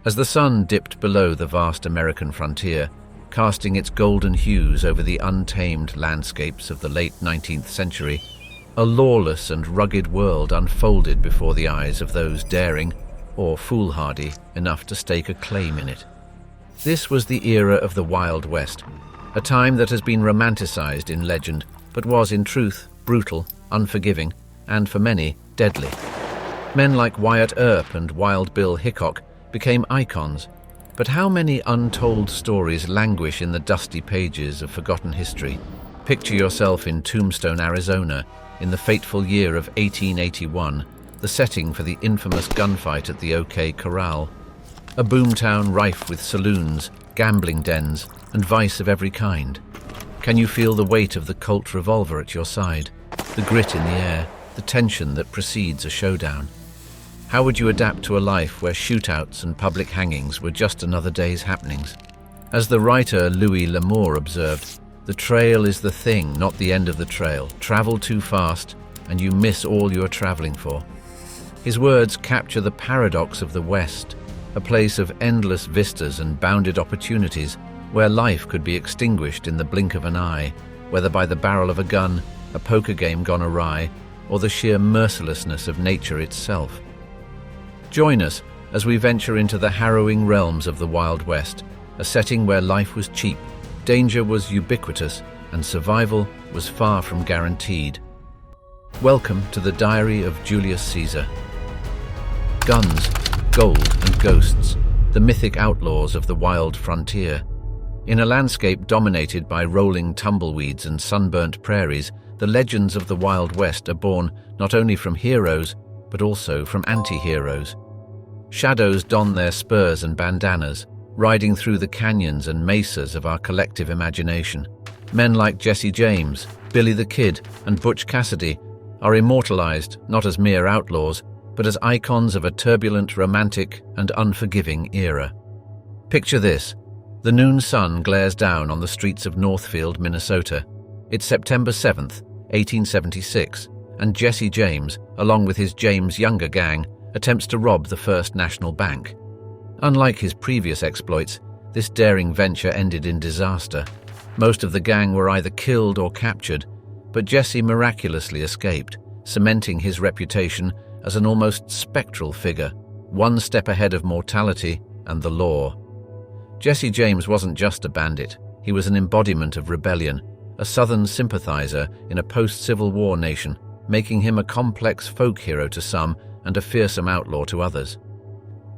As the sun dipped below the vast American frontier, casting its golden hues over the untamed landscapes of the late 19th century, a lawless and rugged world unfolded before the eyes of those daring, or foolhardy, enough to stake a claim in it. This was the era of the Wild West, a time that has been romanticized in legend, but was in truth brutal, unforgiving, and for many, deadly. Men like Wyatt Earp and Wild Bill Hickok became icons, but how many untold stories languish in the dusty pages of forgotten history? Picture yourself in Tombstone, Arizona, in the fateful year of 1881, the setting for the infamous gunfight at the Corral. A boomtown rife with saloons, gambling dens, and vice of every kind. Can you feel the weight of the Colt revolver at your side, the grit in the air, the tension that precedes a showdown? How would you adapt to a life where shootouts and public hangings were just another day's happenings? As the writer Louis L'Amour observed, "The trail is the thing, not the end of the trail. Travel too fast, and you miss all you are traveling for." His words capture the paradox of the West, a place of endless vistas and bounded opportunities, where life could be extinguished in the blink of an eye, whether by the barrel of a gun, a poker game gone awry, or the sheer mercilessness of nature itself. Join us as we venture into the harrowing realms of the Wild West, a setting where life was cheap, danger was ubiquitous, and survival was far from guaranteed. Welcome to the Diary of Julius Caesar. Guns, gold, and ghosts, the mythic outlaws of the wild frontier. In a landscape dominated by rolling tumbleweeds and sunburnt prairies, the legends of the Wild West are born not only from heroes, but also from anti-heroes. Shadows don their spurs and bandanas, riding through the canyons and mesas of our collective imagination. Men like Jesse James, Billy the Kid, and Butch Cassidy are immortalized not as mere outlaws, but as icons of a turbulent, romantic, and unforgiving era. Picture this. The noon sun glares down on the streets of Northfield, Minnesota. It's September 7th, 1876, and Jesse James, along with his James Younger gang, attempts to rob the First National Bank. Unlike his previous exploits, this daring venture ended in disaster. Most of the gang were either killed or captured, but Jesse miraculously escaped, cementing his reputation as an almost spectral figure, one step ahead of mortality and the law. Jesse James wasn't just a bandit, he was an embodiment of rebellion, a Southern sympathizer in a post-Civil War nation, making him a complex folk hero to some and a fearsome outlaw to others.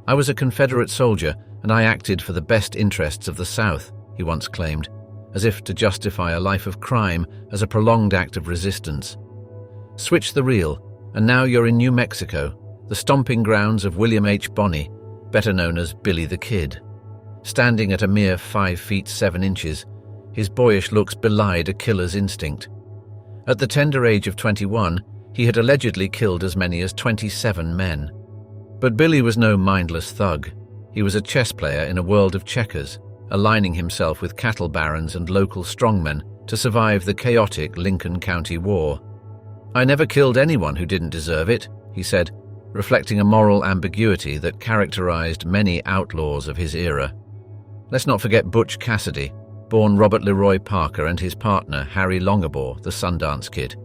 "I was a Confederate soldier, and I acted for the best interests of the South," he once claimed, as if to justify a life of crime as a prolonged act of resistance. Switch the reel, and now you're in New Mexico, the stomping grounds of William H. Bonney, better known as Billy the Kid. Standing at a mere 5 feet 7 inches, his boyish looks belied a killer's instinct. At the tender age of 21, he had allegedly killed as many as 27 men. But Billy was no mindless thug. He was a chess player in a world of checkers, aligning himself with cattle barons and local strongmen to survive the chaotic Lincoln County War. "I never killed anyone who didn't deserve it," he said, reflecting a moral ambiguity that characterized many outlaws of his era. Let's not forget Butch Cassidy, born Robert Leroy Parker, and his partner Harry Longabore, the Sundance Kid.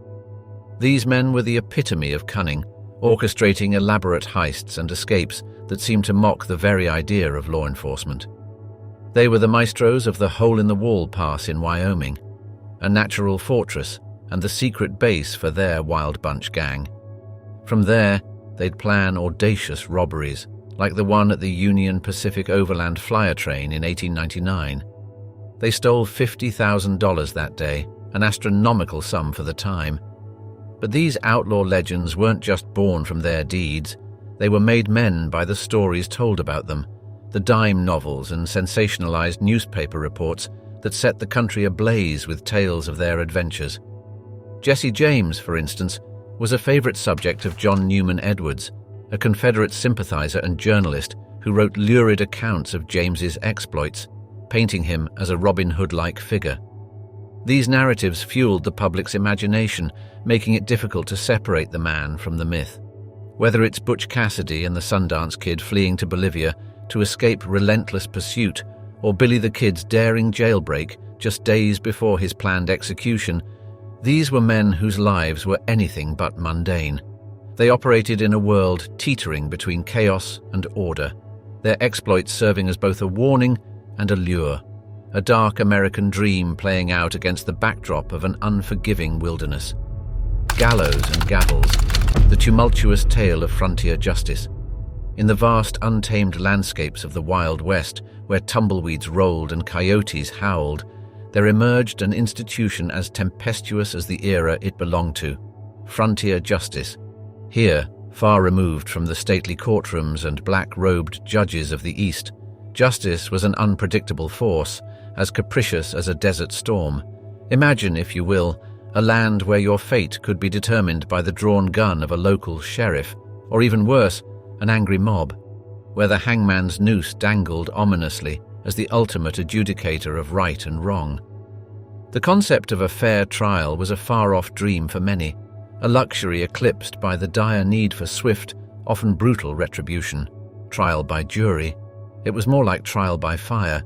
These men were the epitome of cunning, orchestrating elaborate heists and escapes that seemed to mock the very idea of law enforcement. They were the maestros of the Hole-in-the-Wall Pass in Wyoming, a natural fortress and the secret base for their Wild Bunch gang. From there, they'd plan audacious robberies, like the one at the Union Pacific Overland Flyer train in 1899. They stole $50,000 that day, an astronomical sum for the time. But these outlaw legends weren't just born from their deeds. They were made men by the stories told about them, the dime novels and sensationalized newspaper reports that set the country ablaze with tales of their adventures. Jesse James, for instance, was a favorite subject of John Newman Edwards, a Confederate sympathizer and journalist who wrote lurid accounts of James's exploits, painting him as a Robin Hood-like figure. These narratives fueled the public's imagination, making it difficult to separate the man from the myth. Whether it's Butch Cassidy and the Sundance Kid fleeing to Bolivia, to escape relentless pursuit, or Billy the Kid's daring jailbreak just days before his planned execution, these were men whose lives were anything but mundane. They operated in a world teetering between chaos and order, their exploits serving as both a warning and a lure, a dark American dream playing out against the backdrop of an unforgiving wilderness. Gallows and gavels, the tumultuous tale of frontier justice. In the vast, untamed landscapes of the Wild West, where tumbleweeds rolled and coyotes howled, there emerged an institution as tempestuous as the era it belonged to: frontier justice. Here, far removed from the stately courtrooms and black-robed judges of the East, justice was an unpredictable force, as capricious as a desert storm. Imagine, if you will, a land where your fate could be determined by the drawn gun of a local sheriff, or even worse, an angry mob, where the hangman's noose dangled ominously as the ultimate adjudicator of right and wrong. The concept of a fair trial was a far-off dream for many, a luxury eclipsed by the dire need for swift, often brutal retribution. Trial by jury. It was more like trial by fire.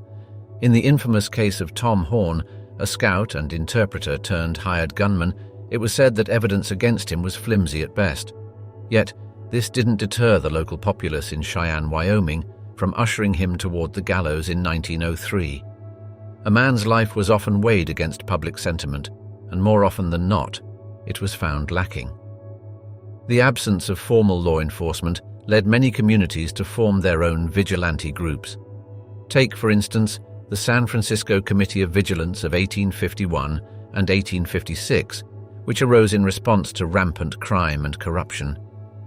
In the infamous case of Tom Horn, a scout and interpreter turned hired gunman, it was said that evidence against him was flimsy at best. Yet, this didn't deter the local populace in Cheyenne, Wyoming, from ushering him toward the gallows in 1903. A man's life was often weighed against public sentiment, and more often than not, it was found lacking. The absence of formal law enforcement led many communities to form their own vigilante groups. Take, for instance, the San Francisco Committee of Vigilance of 1851 and 1856, which arose in response to rampant crime and corruption.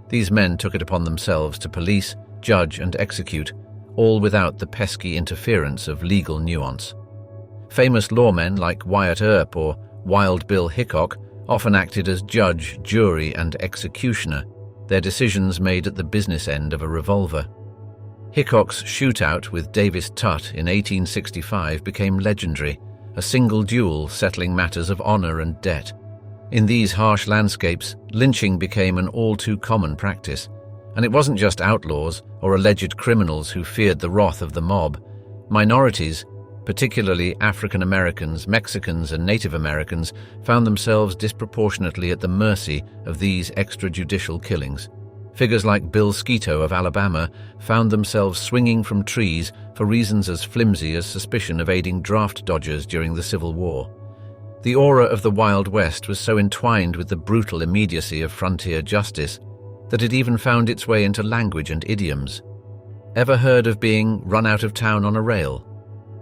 These men took it upon themselves to police, judge, and execute, all without the pesky interference of legal nuance. Famous lawmen like Wyatt Earp or Wild Bill Hickok often acted as judge, jury, and executioner, their decisions made at the business end of a revolver. Hickok's shootout with Davis Tutt in 1865 became legendary, a single duel settling matters of honor and debt. In these harsh landscapes, lynching became an all-too-common practice, and it wasn't just outlaws or alleged criminals who feared the wrath of the mob. Minorities, particularly African Americans, Mexicans, and Native Americans, found themselves disproportionately at the mercy of these extrajudicial killings. Figures like Bill Skeeto of Alabama found themselves swinging from trees for reasons as flimsy as suspicion of aiding draft dodgers during the Civil War. The aura of the Wild West was so entwined with the brutal immediacy of frontier justice that it even found its way into language and idioms. Ever heard of being run out of town on a rail?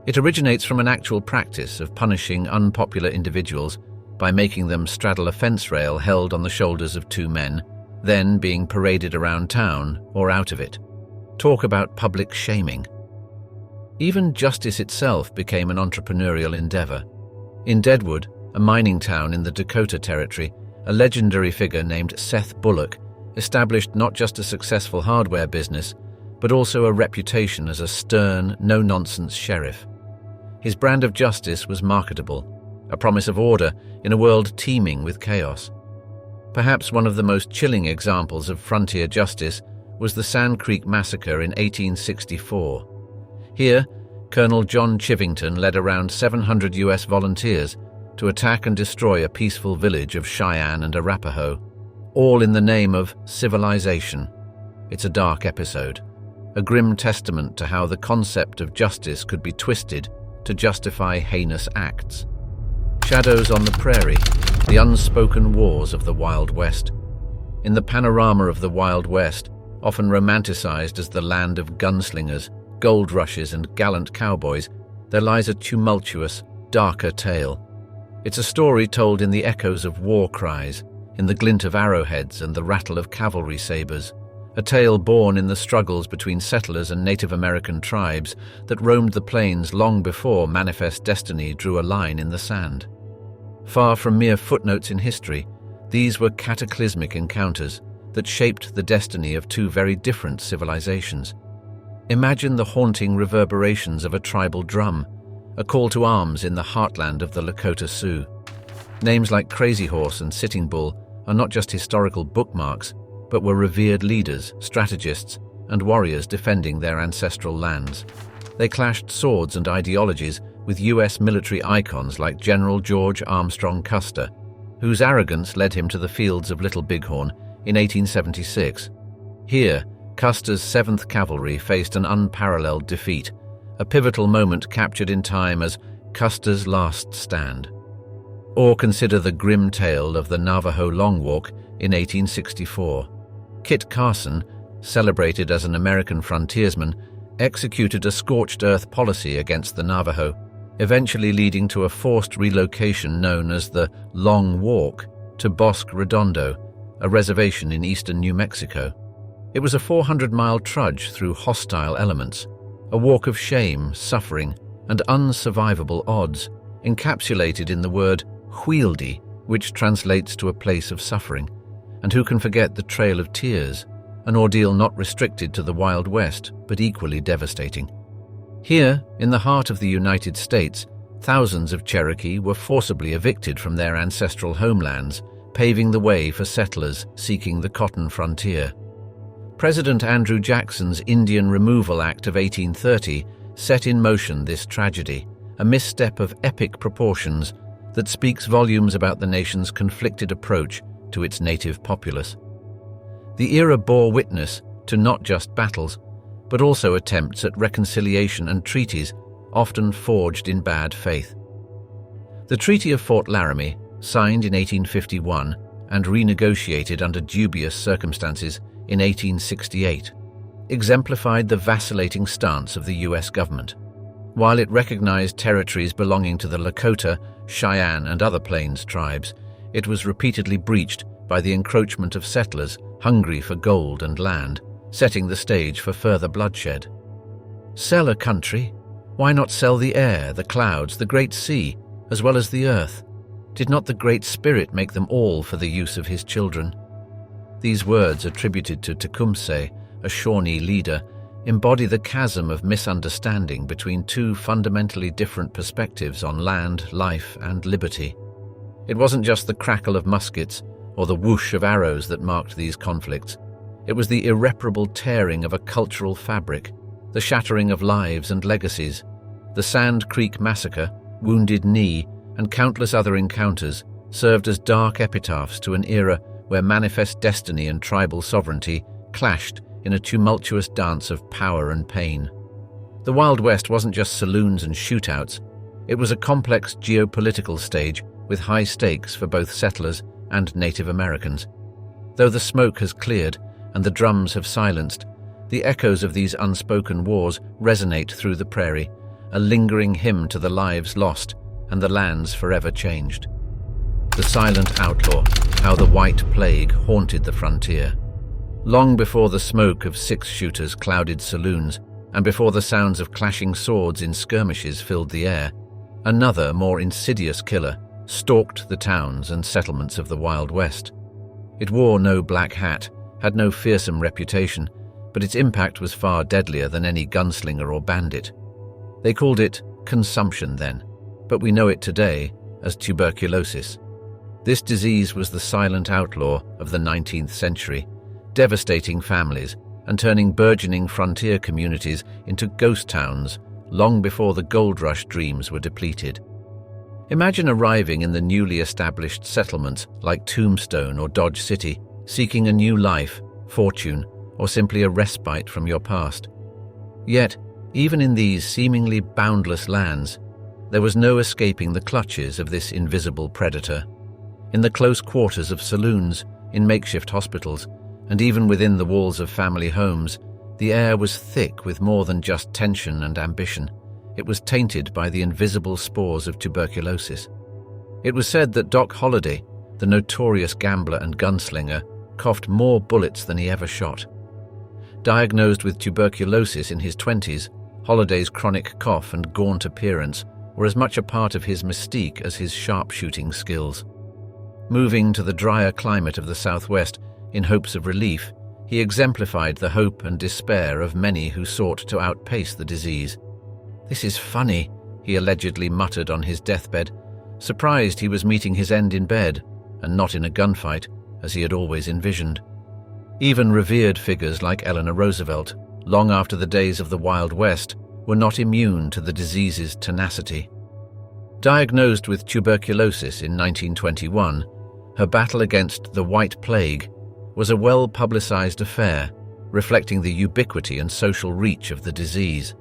It originates from an actual practice of punishing unpopular individuals by making them straddle a fence rail held on the shoulders of two men, then being paraded around town or out of it. Talk about public shaming. Even justice itself became an entrepreneurial endeavor. In Deadwood, a mining town in the Dakota Territory, a legendary figure named Seth Bullock established not just a successful hardware business, but also a reputation as a stern, no-nonsense sheriff. His brand of justice was marketable, a promise of order in a world teeming with chaos. Perhaps one of the most chilling examples of frontier justice was the Sand Creek Massacre in 1864. Here, Colonel John Chivington led around 700 U.S. volunteers to attack and destroy a peaceful village of Cheyenne and Arapaho, all in the name of civilization. It's a dark episode, a grim testament to how the concept of justice could be twisted to justify heinous acts. Shadows on the Prairie, the unspoken wars of the Wild West. In the panorama of the Wild West, often romanticized as the land of gunslingers, gold rushes, and gallant cowboys, there lies a tumultuous, darker tale. It's a story told in the echoes of war cries, in the glint of arrowheads and the rattle of cavalry sabers, a tale born in the struggles between settlers and Native American tribes that roamed the plains long before manifest destiny drew a line in the sand. Far from mere footnotes in history, these were cataclysmic encounters that shaped the destiny of two very different civilizations. Imagine the haunting reverberations of a tribal drum, a call to arms in the heartland of the Lakota Sioux. Names like Crazy Horse and Sitting Bull are not just historical bookmarks, but were revered leaders, strategists, and warriors defending their ancestral lands. They clashed swords and ideologies with US military icons like General George Armstrong Custer, whose arrogance led him to the fields of Little Bighorn in 1876. Here, Custer's 7th Cavalry faced an unparalleled defeat, a pivotal moment captured in time as Custer's last stand. Or consider the grim tale of the Navajo Long Walk in 1864. Kit Carson, celebrated as an American frontiersman, executed a scorched earth policy against the Navajo, eventually leading to a forced relocation known as the Long Walk to Bosque Redondo, a reservation in eastern New Mexico. It was a 400-mile trudge through hostile elements, a walk of shame, suffering, and unsurvivable odds, encapsulated in the word "huildi," which translates to a place of suffering. And who can forget the Trail of Tears, an ordeal not restricted to the Wild West, but equally devastating. Here, in the heart of the United States, thousands of Cherokee were forcibly evicted from their ancestral homelands, paving the way for settlers seeking the cotton frontier. President Andrew Jackson's Indian Removal Act of 1830 set in motion this tragedy, a misstep of epic proportions that speaks volumes about the nation's conflicted approach to its native populace. The era bore witness to not just battles, but also attempts at reconciliation and treaties, often forged in bad faith. The Treaty of Fort Laramie, signed in 1851 and renegotiated under dubious circumstances in 1868, exemplified the vacillating stance of the U.S. government. While it recognized territories belonging to the Lakota, Cheyenne, and other Plains tribes, it was repeatedly breached by the encroachment of settlers hungry for gold and land, setting the stage for further bloodshed. Sell a country? Why not sell the air, the clouds, the great sea, as well as the earth? Did not the Great Spirit make them all for the use of his children? These words, attributed to Tecumseh, a Shawnee leader, embody the chasm of misunderstanding between two fundamentally different perspectives on land, life, and liberty. It wasn't just the crackle of muskets or the whoosh of arrows that marked these conflicts. It was the irreparable tearing of a cultural fabric, the shattering of lives and legacies. The Sand Creek Massacre, Wounded Knee, and countless other encounters served as dark epitaphs to an era where manifest destiny and tribal sovereignty clashed in a tumultuous dance of power and pain. The Wild West wasn't just saloons and shootouts. It was a complex geopolitical stage with high stakes for both settlers and Native Americans. Though the smoke has cleared and the drums have silenced, the echoes of these unspoken wars resonate through the prairie, a lingering hymn to the lives lost and the lands forever changed. The silent outlaw, how the white plague haunted the frontier. Long before the smoke of six-shooters clouded saloons, and before the sounds of clashing swords in skirmishes filled the air, another, more insidious killer stalked the towns and settlements of the Wild West. It wore no black hat, had no fearsome reputation, but its impact was far deadlier than any gunslinger or bandit. They called it consumption then, but we know it today as tuberculosis. This disease was the silent outlaw of the 19th century, devastating families and turning burgeoning frontier communities into ghost towns long before the gold rush dreams were depleted. Imagine arriving in the newly established settlements like Tombstone or Dodge City, seeking a new life, fortune, or simply a respite from your past. Yet, even in these seemingly boundless lands, there was no escaping the clutches of this invisible predator. In the close quarters of saloons, in makeshift hospitals, and even within the walls of family homes, the air was thick with more than just tension and ambition. It was tainted by the invisible spores of tuberculosis. It was said that Doc Holliday, the notorious gambler and gunslinger, coughed more bullets than he ever shot. Diagnosed with tuberculosis in his 20s, Holliday's chronic cough and gaunt appearance were as much a part of his mystique as his sharpshooting skills. Moving to the drier climate of the Southwest in hopes of relief, he exemplified the hope and despair of many who sought to outpace the disease. "This is funny," he allegedly muttered on his deathbed, surprised he was meeting his end in bed and not in a gunfight, as he had always envisioned. Even revered figures like Eleanor Roosevelt, long after the days of the Wild West, were not immune to the disease's tenacity. Diagnosed with tuberculosis in 1921, her battle against the White Plague was a well-publicized affair, reflecting the ubiquity and social reach of the disease.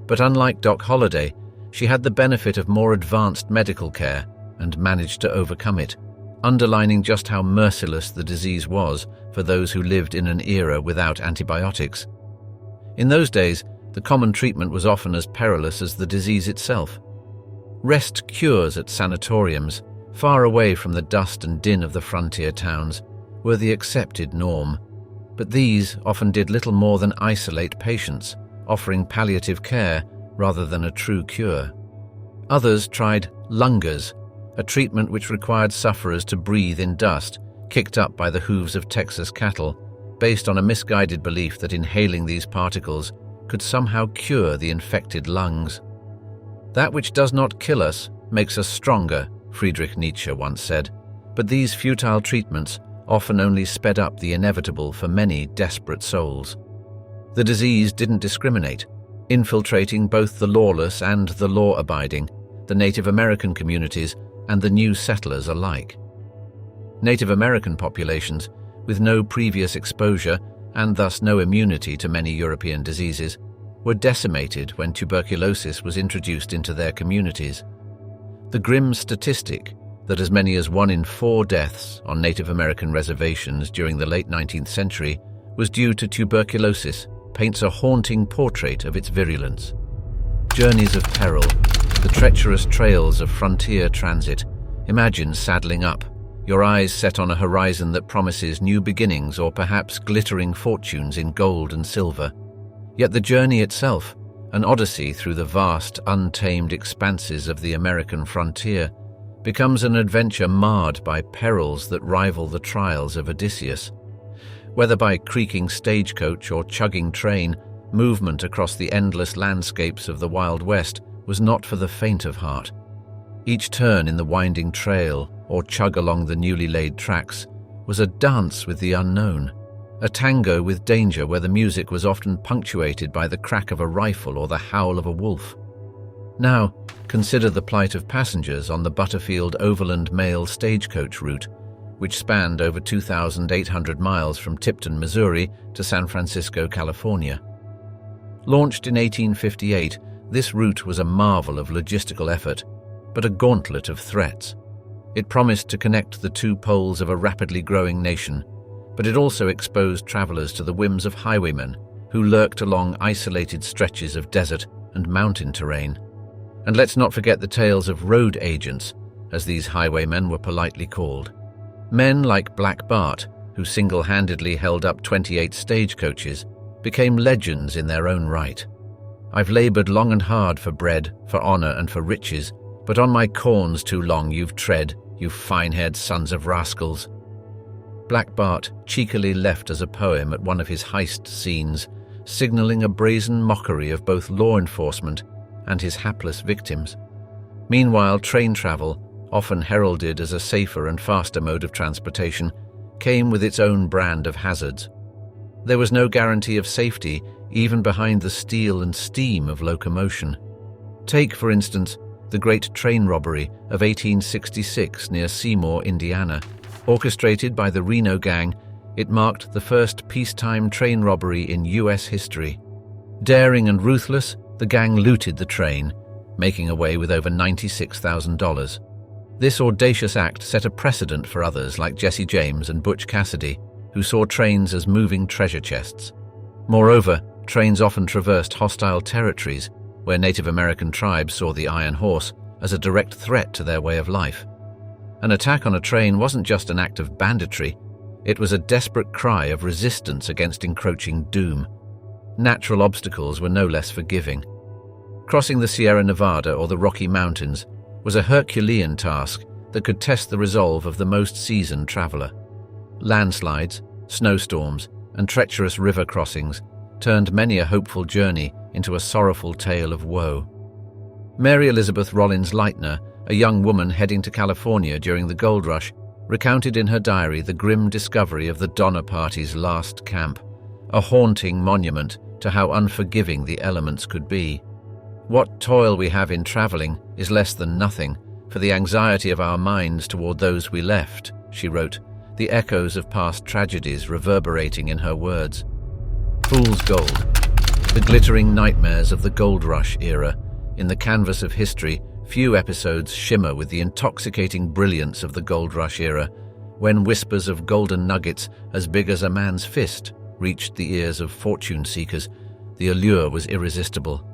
But unlike Doc Holliday, she had the benefit of more advanced medical care and managed to overcome it, underlining just how merciless the disease was for those who lived in an era without antibiotics. In those days, the common treatment was often as perilous as the disease itself. Rest cures at sanatoriums, far away from the dust and din of the frontier towns, were the accepted norm, but these often did little more than isolate patients, offering palliative care rather than a true cure. Others tried lungers, a treatment which required sufferers to breathe in dust, kicked up by the hooves of Texas cattle, based on a misguided belief that inhaling these particles could somehow cure the infected lungs. That which does not kill us makes us stronger, Friedrich Nietzsche once said, but these futile treatments often only sped up the inevitable for many desperate souls. The disease didn't discriminate, infiltrating both the lawless and the law-abiding, the Native American communities and the new settlers alike. Native American populations, with no previous exposure and thus no immunity to many European diseases, were decimated when tuberculosis was introduced into their communities. The grim statistic that as many as 1 in 4 deaths on Native American reservations during the late 19th century was due to tuberculosis paints a haunting portrait of its virulence. Journeys of peril, the treacherous trails of frontier transit. Imagine saddling up, your eyes set on a horizon that promises new beginnings or perhaps glittering fortunes in gold and silver. Yet the journey itself, an odyssey through the vast, untamed expanses of the American frontier, becomes an adventure marred by perils that rival the trials of Odysseus. Whether by creaking stagecoach or chugging train, movement across the endless landscapes of the Wild West was not for the faint of heart. Each turn in the winding trail or chug along the newly laid tracks was a dance with the unknown, a tango with danger where the music was often punctuated by the crack of a rifle or the howl of a wolf. Now, consider the plight of passengers on the Butterfield Overland Mail stagecoach route, which spanned over 2,800 miles from Tipton, Missouri to San Francisco, California. Launched in 1858, this route was a marvel of logistical effort, but a gauntlet of threats. It promised to connect the two poles of a rapidly growing nation, but it also exposed travelers to the whims of highwaymen who lurked along isolated stretches of desert and mountain terrain. And let's not forget the tales of road agents, as these highwaymen were politely called. Men like Black Bart, who single-handedly held up 28 stagecoaches, became legends in their own right. I've labored long and hard for bread, for honor, and for riches, but on my corns too long you've tread, you fine-haired sons of rascals. Black Bart cheekily left as a poem at one of his heist scenes, signaling a brazen mockery of both law enforcement and his hapless victims. Meanwhile, train travel, often heralded as a safer and faster mode of transportation, came with its own brand of hazards. There was no guarantee of safety even behind the steel and steam of locomotion. Take, for instance, the great train robbery of 1866 near Seymour, Indiana. Orchestrated by the Reno Gang, it marked the first peacetime train robbery in U.S. history. Daring and ruthless, the gang looted the train, making away with over $96,000. This audacious act set a precedent for others like Jesse James and Butch Cassidy, who saw trains as moving treasure chests. Moreover, trains often traversed hostile territories, where Native American tribes saw the Iron Horse as a direct threat to their way of life. An attack on a train wasn't just an act of banditry, it was a desperate cry of resistance against encroaching doom. Natural obstacles were no less forgiving. Crossing the Sierra Nevada or the Rocky Mountains was a Herculean task that could test the resolve of the most seasoned traveler. Landslides, snowstorms, and treacherous river crossings turned many a hopeful journey into a sorrowful tale of woe. Mary Elizabeth Rollins Lightner, a young woman heading to California during the gold rush, recounted in her diary the grim discovery of the Donner Party's last camp, a haunting monument to how unforgiving the elements could be. "What toil we have in travelling is less than nothing for the anxiety of our minds toward those we left," she wrote, the echoes of past tragedies reverberating in her words. Fool's gold, the glittering nightmares of the gold rush era. In the canvas of history, few episodes shimmer with the intoxicating brilliance of the gold rush era, when whispers of golden nuggets as big as a man's fist reached the ears of fortune seekers. The allure was irresistible.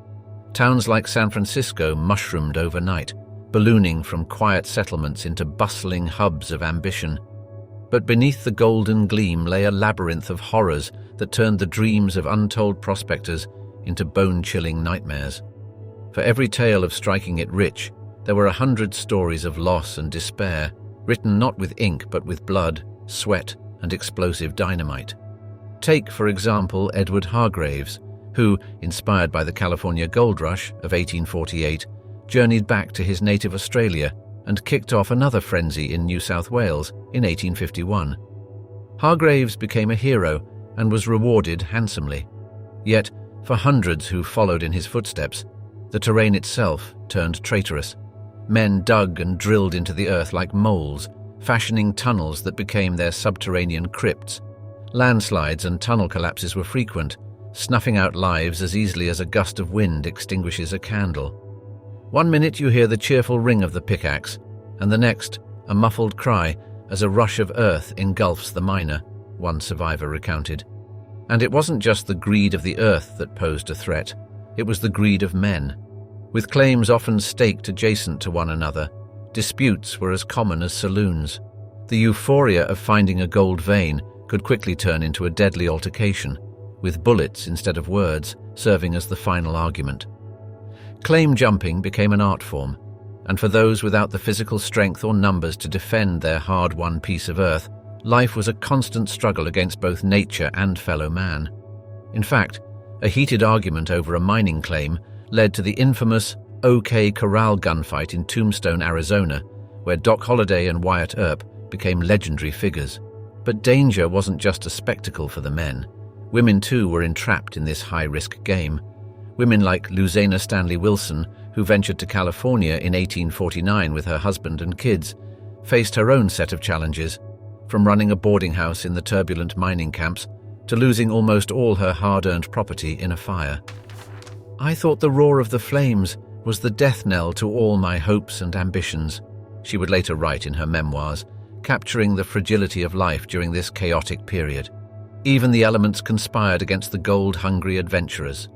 Towns like San Francisco mushroomed overnight, ballooning from quiet settlements into bustling hubs of ambition. But beneath the golden gleam lay a labyrinth of horrors that turned the dreams of untold prospectors into bone-chilling nightmares. For every tale of striking it rich, there were 100 stories of loss and despair, written not with ink but with blood, sweat, and explosive dynamite. Take, for example, Edward Hargraves, who, inspired by the California gold rush of 1848, journeyed back to his native Australia and kicked off another frenzy in New South Wales in 1851. Hargraves became a hero and was rewarded handsomely. Yet, for hundreds who followed in his footsteps, the terrain itself turned traitorous. Men dug and drilled into the earth like moles, fashioning tunnels that became their subterranean crypts. Landslides and tunnel collapses were frequent, snuffing out lives as easily as a gust of wind extinguishes a candle. One minute you hear the cheerful ring of the pickaxe, and the next, a muffled cry as a rush of earth engulfs the miner, one survivor recounted. And it wasn't just the greed of the earth that posed a threat, it was the greed of men. With claims often staked adjacent to one another, disputes were as common as saloons. The euphoria of finding a gold vein could quickly turn into a deadly altercation, with bullets instead of words serving as the final argument. Claim jumping became an art form, and for those without the physical strength or numbers to defend their hard-won piece of earth, life was a constant struggle against both nature and fellow man. In fact, a heated argument over a mining claim led to the infamous OK Corral gunfight in Tombstone, Arizona, where Doc Holliday and Wyatt Earp became legendary figures. But danger wasn't just a spectacle for the men. Women too were entrapped in this high-risk game. Women like Luzena Stanley Wilson, who ventured to California in 1849 with her husband and kids, faced her own set of challenges, from running a boarding house in the turbulent mining camps to losing almost all her hard-earned property in a fire. "I thought the roar of the flames was the death knell to all my hopes and ambitions," she would later write in her memoirs, capturing the fragility of life during this chaotic period. Even the elements conspired against the gold-hungry adventurers.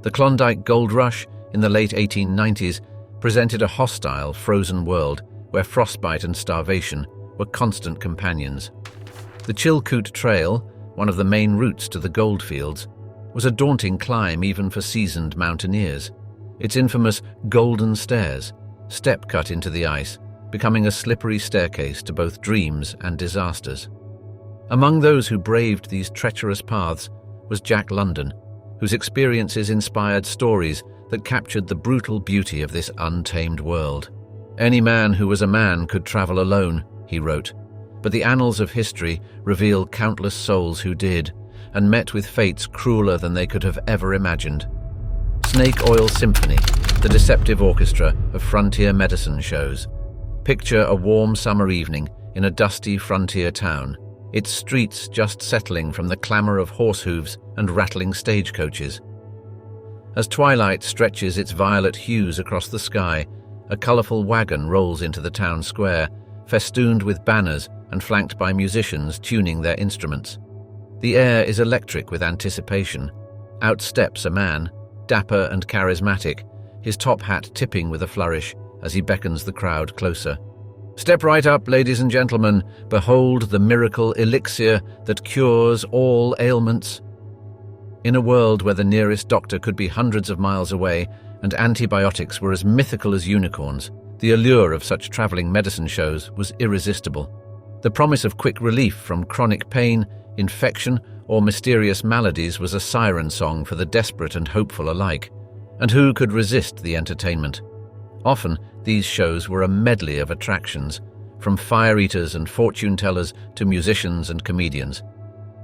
The Klondike Gold Rush in the late 1890s presented a hostile, frozen world where frostbite and starvation were constant companions. The Chilkoot Trail, one of the main routes to the goldfields, was a daunting climb even for seasoned mountaineers. Its infamous Golden Stairs, step cut into the ice, becoming a slippery staircase to both dreams and disasters. Among those who braved these treacherous paths was Jack London, whose experiences inspired stories that captured the brutal beauty of this untamed world. "Any man who was a man could travel alone," he wrote, "but the annals of history reveal countless souls who did, and met with fates crueler than they could have ever imagined." Snake Oil Symphony, the Deceptive orchestra of frontier medicine shows. Picture a warm summer evening in a dusty frontier town, its streets just settling from the clamor of horse hooves and rattling stagecoaches. As twilight stretches its violet hues across the sky, a colorful wagon rolls into the town square, festooned with banners and flanked by musicians tuning their instruments. The air is electric with anticipation. Out steps a man, dapper and charismatic, his top hat tipping with a flourish as he beckons the crowd closer. "Step right up, ladies and gentlemen. Behold the miracle elixir that cures all ailments." In a world where the nearest doctor could be hundreds of miles away and antibiotics were as mythical as unicorns, the allure of such traveling medicine shows was irresistible. The promise of quick relief from chronic pain, infection, or mysterious maladies was a siren song for the desperate and hopeful alike. And who could resist the entertainment? Often, these shows were a medley of attractions, from fire-eaters and fortune-tellers to musicians and comedians.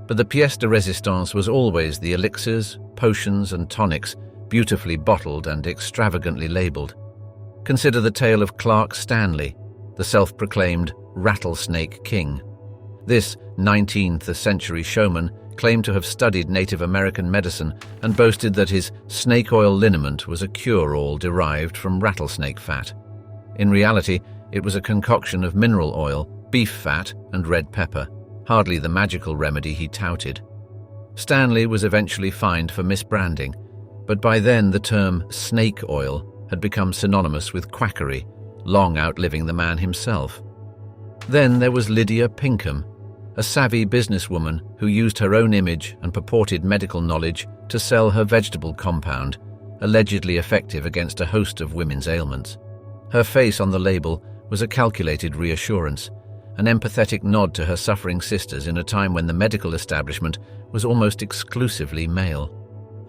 But the pièce de résistance was always the elixirs, potions and tonics, beautifully bottled and extravagantly labelled. Consider the tale of Clark Stanley, the self-proclaimed rattlesnake king. This 19th century showman claimed to have studied Native American medicine and boasted that his snake oil liniment was a cure-all derived from rattlesnake fat. In reality, it was a concoction of mineral oil, beef fat, and red pepper, hardly the magical remedy he touted. Stanley was eventually fined for misbranding, but by then the term snake oil had become synonymous with quackery, long outliving the man himself. Then there was Lydia Pinkham, a savvy businesswoman who used her own image and purported medical knowledge to sell her vegetable compound, allegedly effective against a host of women's ailments. Her face on the label was a calculated reassurance, an empathetic nod to her suffering sisters in a time when the medical establishment was almost exclusively male.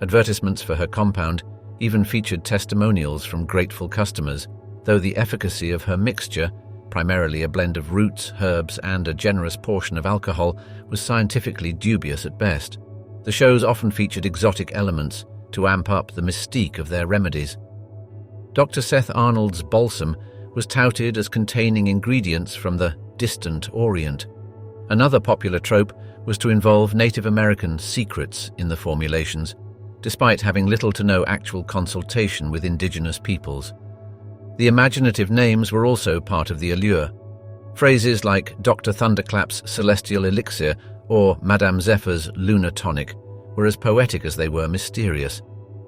Advertisements for her compound even featured testimonials from grateful customers, though the efficacy of her mixture, primarily a blend of roots, herbs, and a generous portion of alcohol, was scientifically dubious at best. The shows often featured exotic elements to amp up the mystique of their remedies. Dr. Seth Arnold's balsam was touted as containing ingredients from the distant Orient. Another popular trope was to involve Native American secrets in the formulations, despite having little to no actual consultation with indigenous peoples. The imaginative names were also part of the allure. Phrases like Dr. Thunderclap's Celestial Elixir or Madame Zephyr's Lunar Tonic were as poetic as they were mysterious,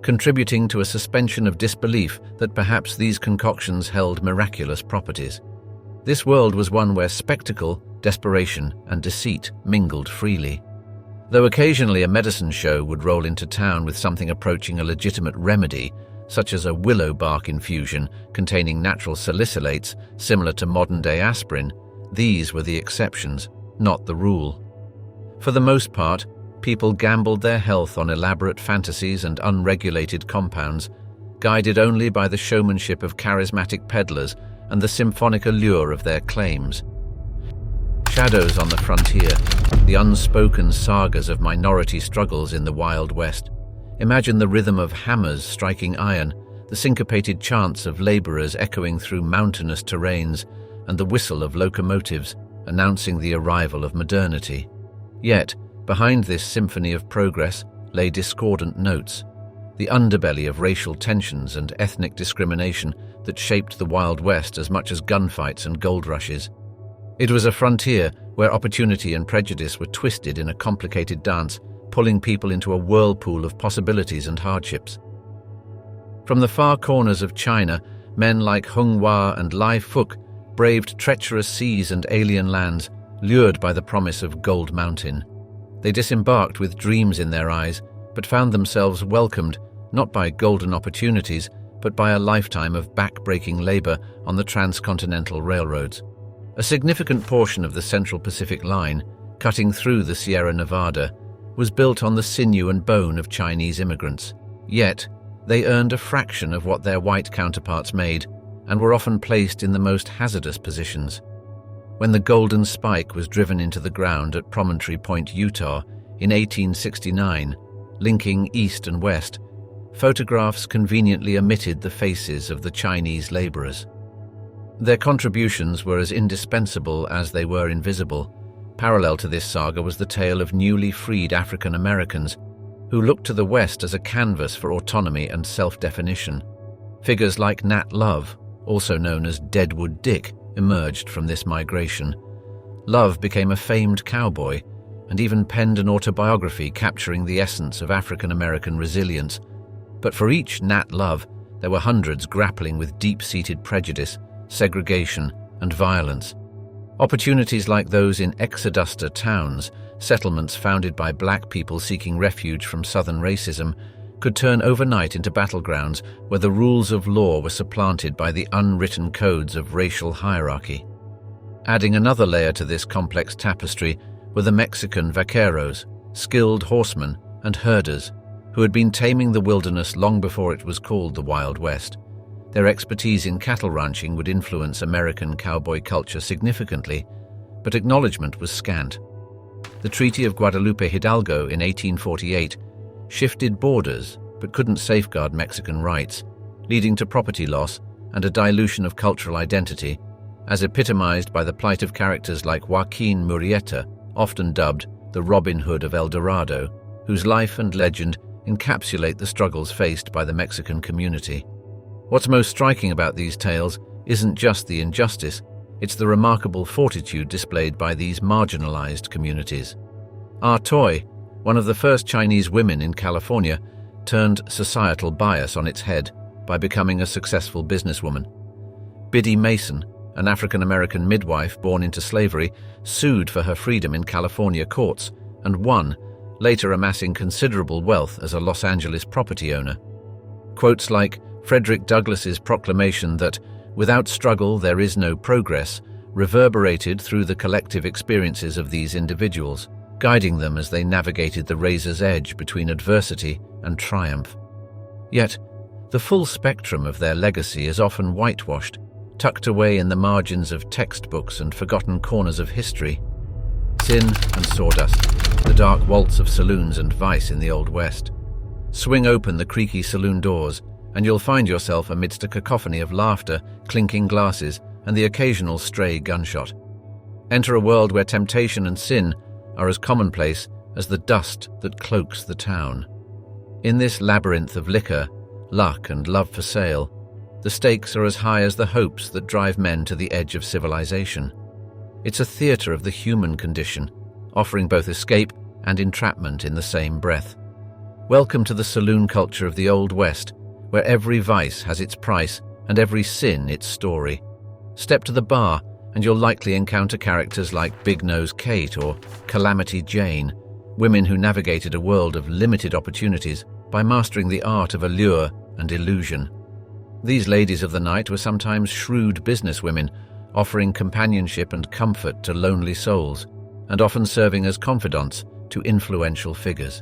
contributing to a suspension of disbelief that perhaps these concoctions held miraculous properties. This world was one where spectacle, desperation, and deceit mingled freely. Though occasionally a medicine show would roll into town with something approaching a legitimate remedy, such as a willow bark infusion containing natural salicylates similar to modern-day aspirin, these were the exceptions, not the rule. For the most part, people gambled their health on elaborate fantasies and unregulated compounds, guided only by the showmanship of charismatic peddlers and the symphonic allure of their claims. Shadows on the frontier, the unspoken sagas of minority struggles in the Wild West. Imagine the rhythm of hammers striking iron, the syncopated chants of laborers echoing through mountainous terrains, and the whistle of locomotives announcing the arrival of modernity. Yet, behind this symphony of progress lay discordant notes, the underbelly of racial tensions and ethnic discrimination that shaped the Wild West as much as gunfights and gold rushes. It was a frontier where opportunity and prejudice were twisted in a complicated dance, pulling people into a whirlpool of possibilities and hardships. From the far corners of China, men like Hung Hua and Lai Fuk braved treacherous seas and alien lands, lured by the promise of Gold Mountain. They disembarked with dreams in their eyes, but found themselves welcomed not by golden opportunities, but by a lifetime of back-breaking labor on the transcontinental railroads. A significant portion of the Central Pacific Line, cutting through the Sierra Nevada, was built on the sinew and bone of Chinese immigrants. Yet, they earned a fraction of what their white counterparts made and were often placed in the most hazardous positions. When the Golden Spike was driven into the ground at Promontory Point, Utah, in 1869, linking east and west, photographs conveniently omitted the faces of the Chinese laborers. Their contributions were as indispensable as they were invisible. Parallel to this saga was the tale of newly freed African Americans who looked to the West as a canvas for autonomy and self-definition. Figures like Nat Love, also known as Deadwood Dick, emerged from this migration. Love became a famed cowboy and even penned an autobiography capturing the essence of African American resilience. But for each Nat Love, there were hundreds grappling with deep-seated prejudice, segregation, and violence. Opportunities like those in exoduster towns, settlements founded by black people seeking refuge from southern racism, could turn overnight into battlegrounds where the rules of law were supplanted by the unwritten codes of racial hierarchy. Adding another layer to this complex tapestry were the Mexican vaqueros, skilled horsemen and herders, who had been taming the wilderness long before it was called the Wild West. Their expertise in cattle ranching would influence American cowboy culture significantly, but acknowledgement was scant. The Treaty of Guadalupe Hidalgo in 1848 shifted borders but couldn't safeguard Mexican rights, leading to property loss and a dilution of cultural identity, as epitomized by the plight of characters like Joaquin Murrieta, often dubbed the Robin Hood of El Dorado, whose life and legend encapsulate the struggles faced by the Mexican community. What's most striking about these tales isn't just the injustice, it's the remarkable fortitude displayed by these marginalized communities. Ah Toy, one of the first Chinese women in California, turned societal bias on its head by becoming a successful businesswoman. Biddy Mason, an African-American midwife born into slavery, sued for her freedom in California courts and won, later amassing considerable wealth as a Los Angeles property owner. Quotes like Frederick Douglass's proclamation that "without struggle there is no progress" reverberated through the collective experiences of these individuals, guiding them as they navigated the razor's edge between adversity and triumph. Yet, the full spectrum of their legacy is often whitewashed, tucked away in the margins of textbooks and forgotten corners of history. Sin and sawdust, the dark waltz of saloons and vice in the Old West. Swing open the creaky saloon doors, and you'll find yourself amidst a cacophony of laughter, clinking glasses, and the occasional stray gunshot. Enter a world where temptation and sin are as commonplace as the dust that cloaks the town. In this labyrinth of liquor, luck, and love for sale, the stakes are as high as the hopes that drive men to the edge of civilization. It's a theater of the human condition, offering both escape and entrapment in the same breath. Welcome to the saloon culture of the Old West, where every vice has its price and every sin its story. Step to the bar and you'll likely encounter characters like Big Nose Kate or Calamity Jane, women who navigated a world of limited opportunities by mastering the art of allure and illusion. These ladies of the night were sometimes shrewd businesswomen, offering companionship and comfort to lonely souls, and often serving as confidants to influential figures.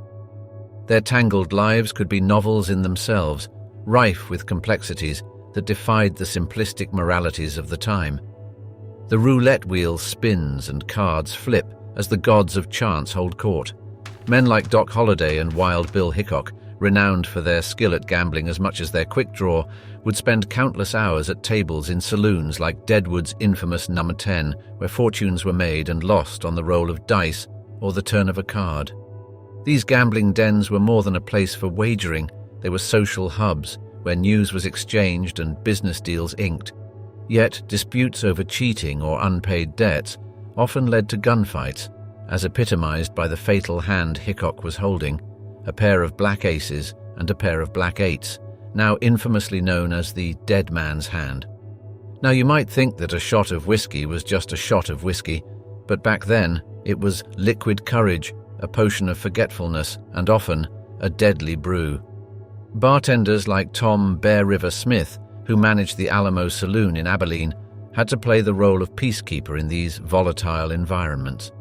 Their tangled lives could be novels in themselves, rife with complexities that defied the simplistic moralities of the time. The roulette wheel spins and cards flip as the gods of chance hold court. Men like Doc Holliday and Wild Bill Hickok, renowned for their skill at gambling as much as their quick draw, would spend countless hours at tables in saloons like Deadwood's infamous Number 10, where fortunes were made and lost on the roll of dice or the turn of a card. These gambling dens were more than a place for wagering. They were social hubs where news was exchanged and business deals inked. Yet disputes over cheating or unpaid debts often led to gunfights, as epitomized by the fatal hand Hickok was holding, a pair of black aces and a pair of black eights, now infamously known as the dead man's hand. Now you might think that a shot of whiskey was just a shot of whiskey, but back then it was liquid courage, a potion of forgetfulness, and often a deadly brew. Bartenders like Tom Bear River Smith, who managed the Alamo Saloon in Abilene, had to play the role of peacekeeper in these volatile environments.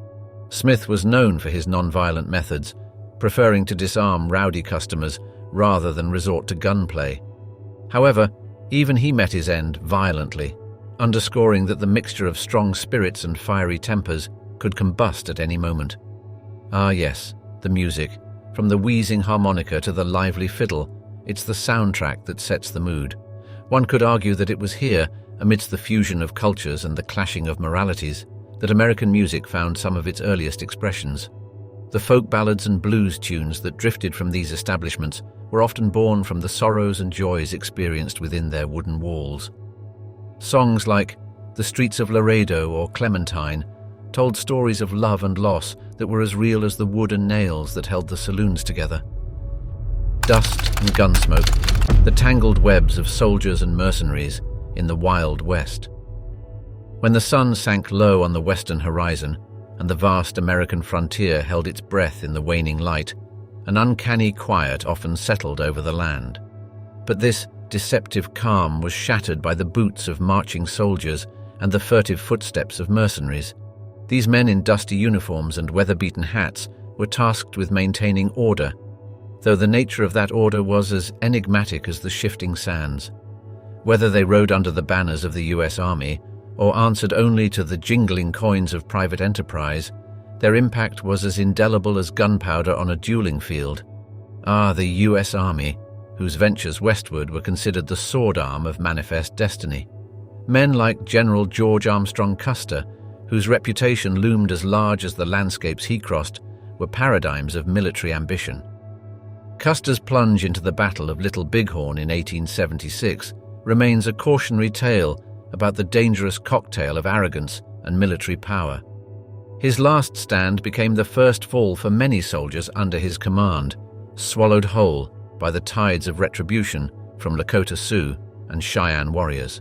Smith was known for his non-violent methods, preferring to disarm rowdy customers rather than resort to gunplay. However, even he met his end violently, underscoring that the mixture of strong spirits and fiery tempers could combust at any moment. Ah yes, the music. From the wheezing harmonica to the lively fiddle, it's the soundtrack that sets the mood. One could argue that it was here, amidst the fusion of cultures and the clashing of moralities, that American music found some of its earliest expressions. The folk ballads and blues tunes that drifted from these establishments were often born from the sorrows and joys experienced within their wooden walls. Songs like "The Streets of Laredo" or "Clementine" told stories of love and loss that were as real as the wood and nails that held the saloons together. Dust and gunsmoke, the tangled webs of soldiers and mercenaries in the Wild West. When the sun sank low on the western horizon and the vast American frontier held its breath in the waning light, an uncanny quiet often settled over the land. But this deceptive calm was shattered by the boots of marching soldiers and the furtive footsteps of mercenaries. These men in dusty uniforms and weather-beaten hats were tasked with maintaining order, though the nature of that order was as enigmatic as the shifting sands. Whether they rode under the banners of the US Army or answered only to the jingling coins of private enterprise, their impact was as indelible as gunpowder on a dueling field. Ah, the US Army, whose ventures westward were considered the sword arm of manifest destiny. Men like General George Armstrong Custer, whose reputation loomed as large as the landscapes he crossed, were paradigms of military ambition. Custer's plunge into the Battle of Little Bighorn in 1876 remains a cautionary tale about the dangerous cocktail of arrogance and military power. His last stand became the first fall for many soldiers under his command, swallowed whole by the tides of retribution from Lakota Sioux and Cheyenne warriors.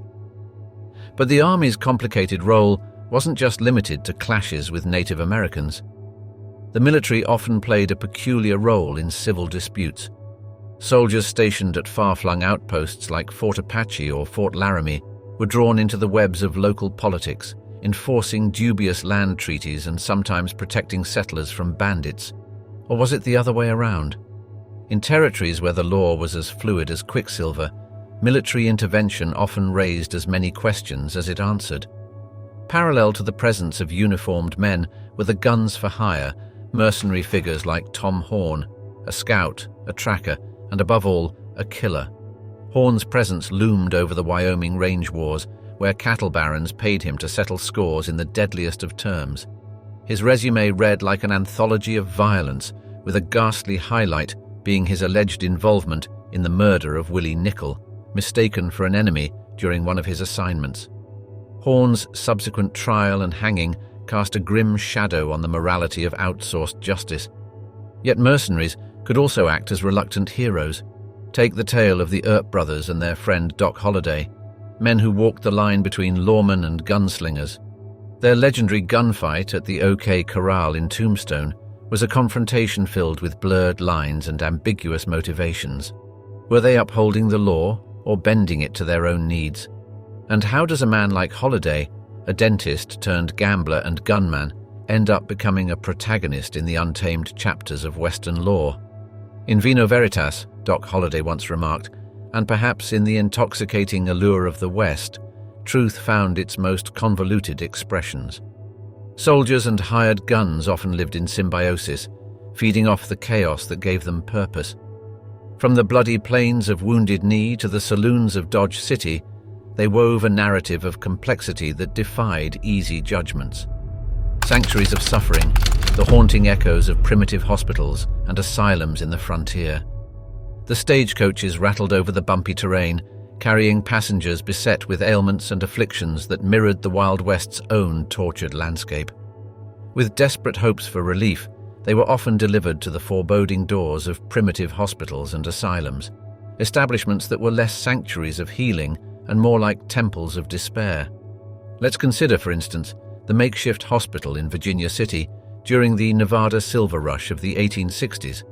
But the Army's complicated role wasn't just limited to clashes with Native Americans. The military often played a peculiar role in civil disputes. Soldiers stationed at far-flung outposts like Fort Apache or Fort Laramie were drawn into the webs of local politics, enforcing dubious land treaties and sometimes protecting settlers from bandits. Or was it the other way around? In territories where the law was as fluid as quicksilver, military intervention often raised as many questions as it answered. Parallel to the presence of uniformed men were the guns for hire, mercenary figures like Tom Horn, a scout, a tracker, and above all, a killer. Horn's presence loomed over the Wyoming range wars, where cattle barons paid him to settle scores in the deadliest of terms. His resume read like an anthology of violence, with a ghastly highlight being his alleged involvement in the murder of Willie Nickel, mistaken for an enemy during one of his assignments. Horn's subsequent trial and hanging cast a grim shadow on the morality of outsourced justice. Yet mercenaries could also act as reluctant heroes. Take the tale of the Earp brothers and their friend Doc Holliday, men who walked the line between lawmen and gunslingers. Their legendary gunfight at the OK Corral in Tombstone was a confrontation filled with blurred lines and ambiguous motivations. Were they upholding the law or bending it to their own needs? And how does a man like Holliday, a dentist turned gambler and gunman, end up becoming a protagonist in the untamed chapters of Western law? In vino veritas, Doc Holliday once remarked, and perhaps in the intoxicating allure of the West, truth found its most convoluted expressions. Soldiers and hired guns often lived in symbiosis, feeding off the chaos that gave them purpose. From the bloody plains of Wounded Knee to the saloons of Dodge City, they wove a narrative of complexity that defied easy judgments. Sanctuaries of suffering, the haunting echoes of primitive hospitals and asylums in the frontier. The stagecoaches rattled over the bumpy terrain, carrying passengers beset with ailments and afflictions that mirrored the Wild West's own tortured landscape. With desperate hopes for relief, they were often delivered to the foreboding doors of primitive hospitals and asylums, establishments that were less sanctuaries of healing and more like temples of despair. Let's consider, for instance, the makeshift hospital in Virginia City during the Nevada silver rush of the 1860s.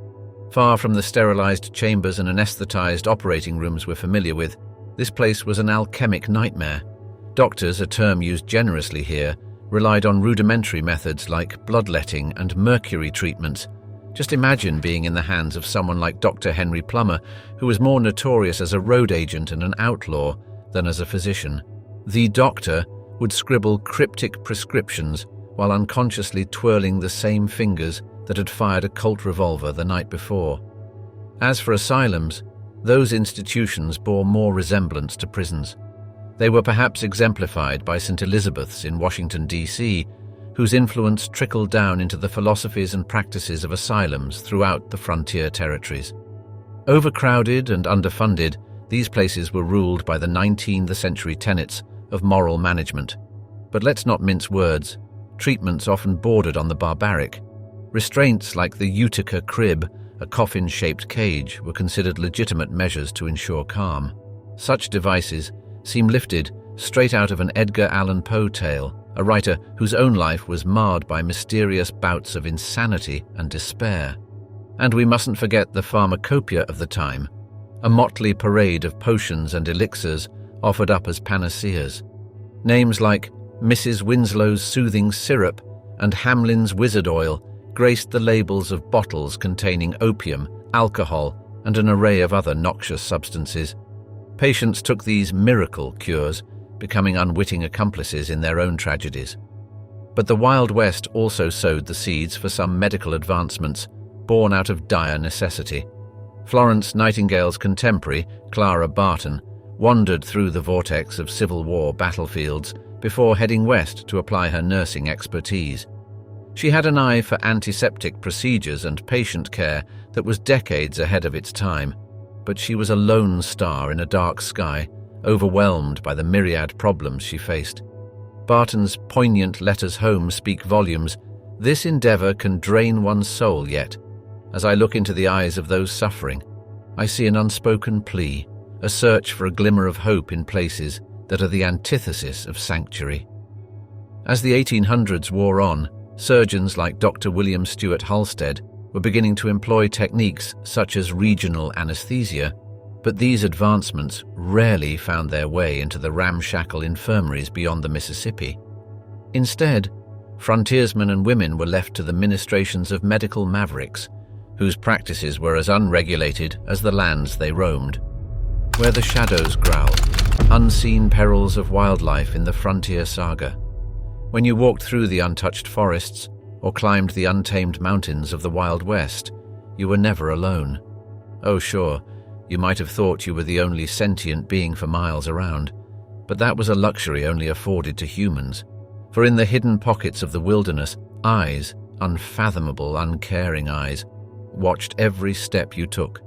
Far from the sterilized chambers and anesthetized operating rooms we're familiar with, this place was an alchemic nightmare. Doctors, a term used generously here, relied on rudimentary methods like bloodletting and mercury treatments. Just imagine being in the hands of someone like Dr. Henry Plummer, who was more notorious as a road agent and an outlaw than as a physician. The doctor would scribble cryptic prescriptions while unconsciously twirling the same fingers that had fired a Colt revolver the night before. As for asylums, those institutions bore more resemblance to prisons. They were perhaps exemplified by St. Elizabeth's in Washington, D.C., whose influence trickled down into the philosophies and practices of asylums throughout the frontier territories. Overcrowded and underfunded, these places were ruled by the 19th century tenets of moral management. But let's not mince words. Treatments often bordered on the barbaric. Restraints like the Utica crib, a coffin-shaped cage, were considered legitimate measures to ensure calm. Such devices seem lifted straight out of an Edgar Allan Poe tale, a writer whose own life was marred by mysterious bouts of insanity and despair. And we mustn't forget the pharmacopoeia of the time, a motley parade of potions and elixirs offered up as panaceas. Names like Mrs. Winslow's Soothing Syrup and Hamlin's Wizard Oil graced the labels of bottles containing opium, alcohol, and an array of other noxious substances. Patients took these miracle cures, becoming unwitting accomplices in their own tragedies. But the Wild West also sowed the seeds for some medical advancements, born out of dire necessity. Florence Nightingale's contemporary, Clara Barton, wandered through the vortex of Civil War battlefields before heading west to apply her nursing expertise. She had an eye for antiseptic procedures and patient care that was decades ahead of its time, but she was a lone star in a dark sky, overwhelmed by the myriad problems she faced. Barton's poignant letters home speak volumes. This endeavor can drain one's soul, yet, as I look into the eyes of those suffering, I see an unspoken plea, a search for a glimmer of hope in places that are the antithesis of sanctuary. As the 1800s wore on, surgeons like Dr. William Stewart Halstead were beginning to employ techniques such as regional anesthesia, but these advancements rarely found their way into the ramshackle infirmaries beyond the Mississippi. Instead, frontiersmen and women were left to the ministrations of medical mavericks, whose practices were as unregulated as the lands they roamed. Where the shadows growled, unseen perils of wildlife in the frontier saga. When you walked through the untouched forests or climbed the untamed mountains of the Wild West, you were never alone. Oh sure, you might have thought you were the only sentient being for miles around, but that was a luxury only afforded to humans. For in the hidden pockets of the wilderness, eyes, unfathomable, uncaring eyes, watched every step you took.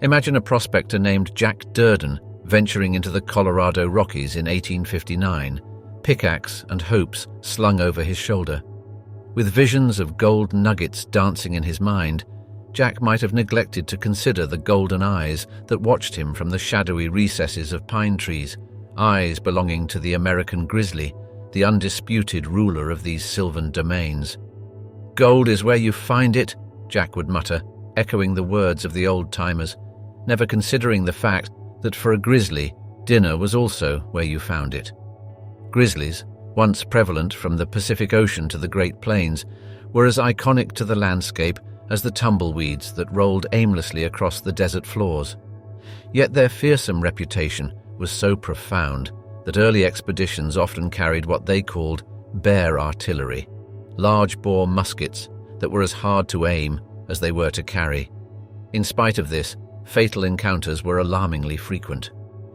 Imagine a prospector named Jack Durden venturing into the Colorado Rockies in 1859, pickaxe and hopes slung over his shoulder. With visions of gold nuggets dancing in his mind, Jack might have neglected to consider the golden eyes that watched him from the shadowy recesses of pine trees, eyes belonging to the American grizzly, the undisputed ruler of these sylvan domains. "Gold is where you find it," Jack would mutter, echoing the words of the old-timers, never considering the fact that for a grizzly, dinner was also where you found it. Grizzlies, once prevalent from the Pacific Ocean to the Great Plains, were as iconic to the landscape as the tumbleweeds that rolled aimlessly across the desert floors. Yet their fearsome reputation was so profound that early expeditions often carried what they called bear artillery, large-bore muskets that were as hard to aim as they were to carry. In spite of this, fatal encounters were alarmingly frequent.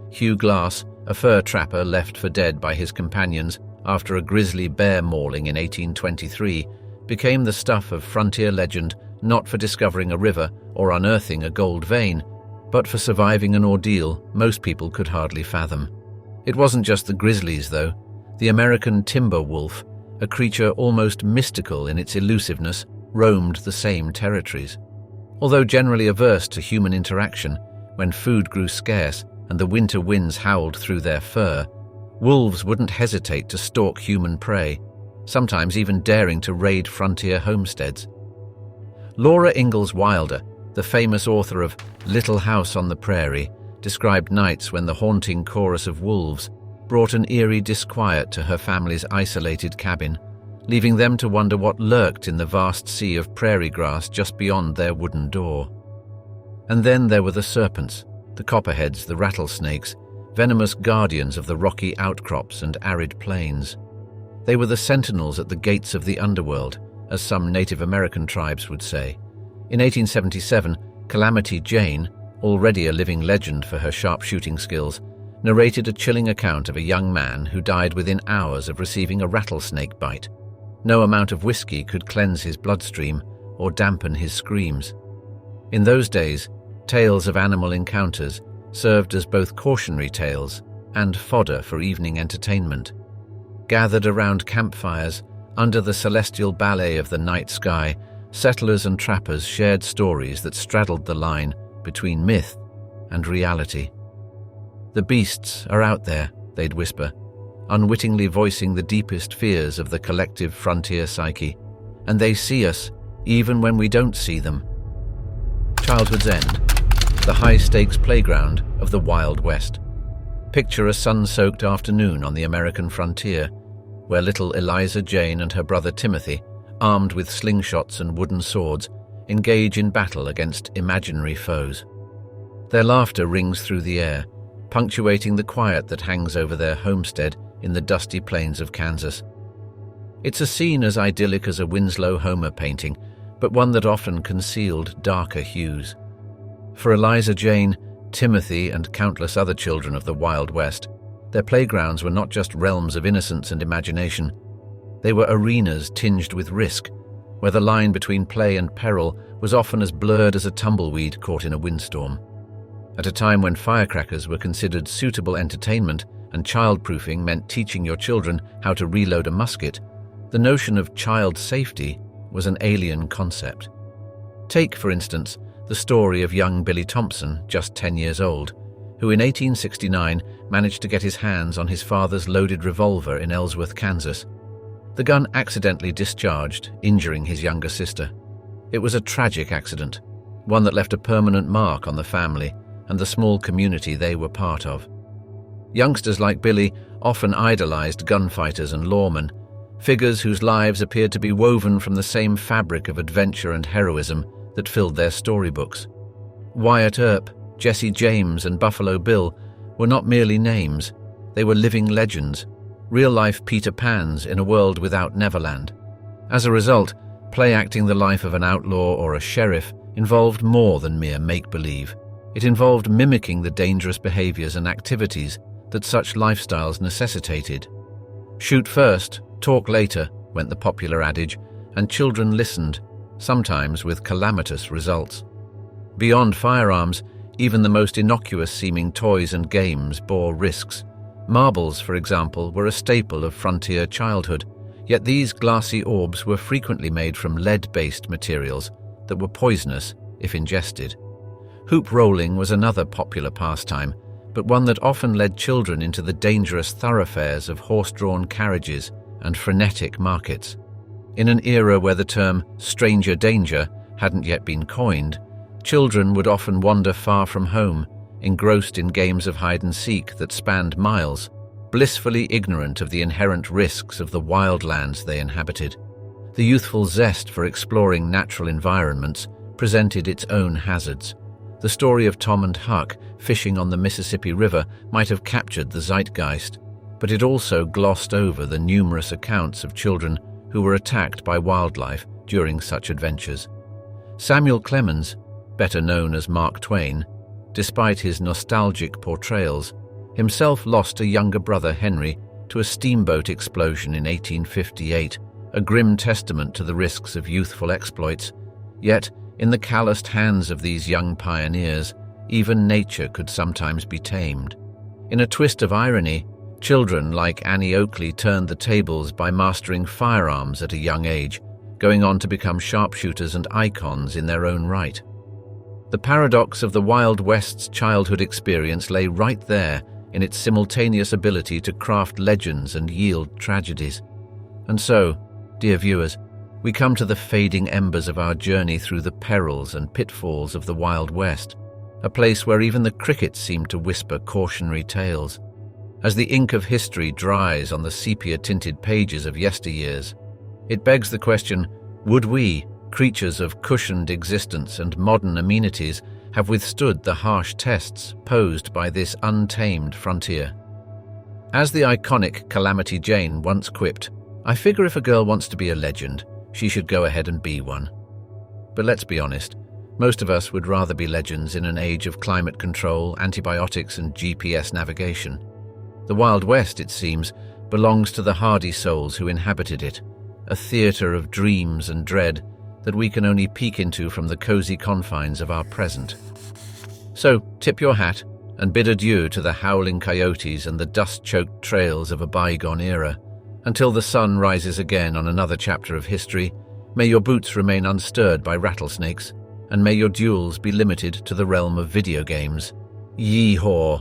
Hugh Glass, a fur trapper left for dead by his companions after a grizzly bear mauling in 1823, became the stuff of frontier legend not for discovering a river or unearthing a gold vein, but for surviving an ordeal most people could hardly fathom. It wasn't just the grizzlies, though. The American timber wolf, a creature almost mystical in its elusiveness, roamed the same territories. Although generally averse to human interaction, when food grew scarce and the winter winds howled through their fur, wolves wouldn't hesitate to stalk human prey, sometimes even daring to raid frontier homesteads. Laura Ingalls Wilder, the famous author of Little House on the Prairie, described nights when the haunting chorus of wolves brought an eerie disquiet to her family's isolated cabin, leaving them to wonder what lurked in the vast sea of prairie grass just beyond their wooden door. And then there were the serpents, the copperheads, the rattlesnakes, venomous guardians of the rocky outcrops and arid plains. They were the sentinels at the gates of the underworld, as some Native American tribes would say. In 1877, Calamity Jane, already a living legend for her sharpshooting skills, narrated a chilling account of a young man who died within hours of receiving a rattlesnake bite. No amount of whiskey could cleanse his bloodstream or dampen his screams. In those days, tales of animal encounters served as both cautionary tales and fodder for evening entertainment. Gathered around campfires, under the celestial ballet of the night sky, settlers and trappers shared stories that straddled the line between myth and reality. "The beasts are out there," they'd whisper, unwittingly voicing the deepest fears of the collective frontier psyche, "and they see us even when we don't see them." Childhood's End, the high-stakes playground of the Wild West. Picture a sun-soaked afternoon on the American frontier, where little Eliza Jane and her brother Timothy, armed with slingshots and wooden swords, engage in battle against imaginary foes. Their laughter rings through the air, punctuating the quiet that hangs over their homestead in the dusty plains of Kansas. It's a scene as idyllic as a Winslow Homer painting, but one that often concealed darker hues. For Eliza Jane, Timothy, and countless other children of the Wild West, their playgrounds were not just realms of innocence and imagination. They were arenas tinged with risk, where the line between play and peril was often as blurred as a tumbleweed caught in a windstorm. At a time when firecrackers were considered suitable entertainment and child-proofing meant teaching your children how to reload a musket, the notion of child safety was an alien concept. Take, for instance, the story of young Billy Thompson, just 10 years old, who in 1869 managed to get his hands on his father's loaded revolver in Ellsworth, Kansas. The gun accidentally discharged, injuring his younger sister. It was a tragic accident, one that left a permanent mark on the family and the small community they were part of. Youngsters like Billy often idolized gunfighters and lawmen, figures whose lives appeared to be woven from the same fabric of adventure and heroism that filled their storybooks. Wyatt Earp, Jesse James, and Buffalo Bill were not merely names, they were living legends, real-life Peter Pans in a world without Neverland. As a result, play-acting the life of an outlaw or a sheriff involved more than mere make-believe. It involved mimicking the dangerous behaviors and activities that such lifestyles necessitated. Shoot first, talk later, went the popular adage, and children listened, sometimes with calamitous results. Beyond firearms, even the most innocuous-seeming toys and games bore risks. Marbles, for example, were a staple of frontier childhood, yet these glassy orbs were frequently made from lead-based materials that were poisonous if ingested. Hoop rolling was another popular pastime, but one that often led children into the dangerous thoroughfares of horse-drawn carriages and frenetic markets. In an era where the term stranger danger hadn't yet been coined, children would often wander far from home, engrossed in games of hide-and-seek that spanned miles, blissfully ignorant of the inherent risks of the wild lands they inhabited. The youthful zest for exploring natural environments presented its own hazards. The story of Tom and Huck fishing on the Mississippi River might have captured the zeitgeist, but it also glossed over the numerous accounts of children who were attacked by wildlife during such adventures. Samuel Clemens, better known as Mark Twain, despite his nostalgic portrayals, himself lost a younger brother, Henry, to a steamboat explosion in 1858, a grim testament to the risks of youthful exploits. Yet, in the calloused hands of these young pioneers, even nature could sometimes be tamed. In a twist of irony, children like Annie Oakley turned the tables by mastering firearms at a young age, going on to become sharpshooters and icons in their own right. The paradox of the Wild West's childhood experience lay right there in its simultaneous ability to craft legends and yield tragedies. And so, dear viewers, we come to the fading embers of our journey through the perils and pitfalls of the Wild West, a place where even the crickets seem to whisper cautionary tales. As the ink of history dries on the sepia-tinted pages of yesteryears, it begs the question, would we, creatures of cushioned existence and modern amenities, have withstood the harsh tests posed by this untamed frontier? As the iconic Calamity Jane once quipped, "I figure if a girl wants to be a legend, she should go ahead and be one." But let's be honest, most of us would rather be legends in an age of climate control, antibiotics, and GPS navigation. The Wild West, it seems, belongs to the hardy souls who inhabited it, a theatre of dreams and dread that we can only peek into from the cozy confines of our present. So, tip your hat and bid adieu to the howling coyotes and the dust-choked trails of a bygone era. Until the sun rises again on another chapter of history, may your boots remain unstirred by rattlesnakes, and may your duels be limited to the realm of video games. Yee-haw!